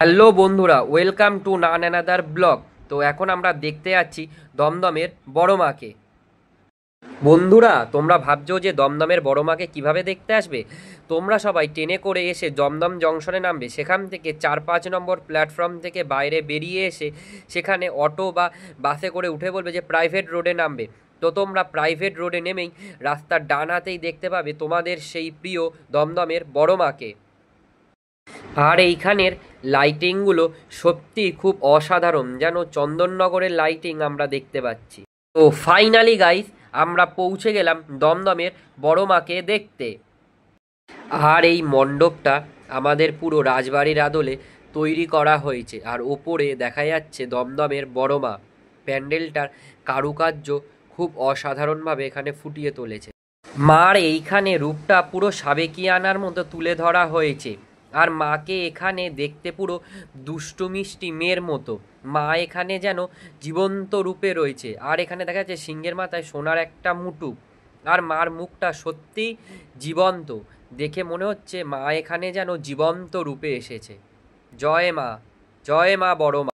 Hello বন্ধুরা, welcome to naan another blog. তো এখন আমরা দেখতে যাচ্ছি দমদমের বড় মাকে। বন্ধুরা, তোমরা ভাবছো যে দমদমের বড় মাকে কিভাবে দেখতে আসবে? তোমরা সবাই ট্রেনে করে এসে দমদম জংশনে নামবে। সেখান থেকে 4-5 নম্বর প্ল্যাটফর্ম থেকে বাইরে বেরিয়ে এসে সেখানে অটো বা বাসে করে উঠে বলবে যে প্রাইভেট রোডে নামবে। তো তোমরা প্রাইভেট রোডে নেমেই রাস্তার ডান হাতেই দেখতে পাবে তোমাদের সেই প্রিয় দমদমের বড় মাকে। আর এইখানের লাইটিংগুলো সত্যি খুব অসাধারণ, যেন চন্দননগরের লাইটিং আমরা দেখতে পাচ্ছি। তো ফাইনালি গাইস, আমরা পৌঁছে গেলাম দমদমের বড় মাকে দেখতে। আর এই মণ্ডপটা আমাদের পুরো রাজবাড়ির আদলে তৈরি করা হয়েছে, আর ওপরে দেখা যাচ্ছে দমদমের বড় মা। প্যান্ডেলটার কারুকার্য খুব অসাধারণভাবে এখানে ফুটিয়ে তুলেছে। মার এইখানে রূপটা পুরো সাবেকিয়ানার মতো তুলে ধরা হয়েছে। আর মাকে এখানে দেখতে পুরো দুষ্টু মিষ্টি মেয়ের মতো। মা এখানে যেন জীবন্ত রূপে রয়েছে। আর এখানে দেখা যাচ্ছে সিংহের মাথায় সোনার একটা মুকুট। আর মার মুখটা সত্যিই জীবন্ত, দেখে মনে হচ্ছে মা এখানে যেন জীবন্ত রূপে এসেছে। জয় মা, জয় মা বড় মা।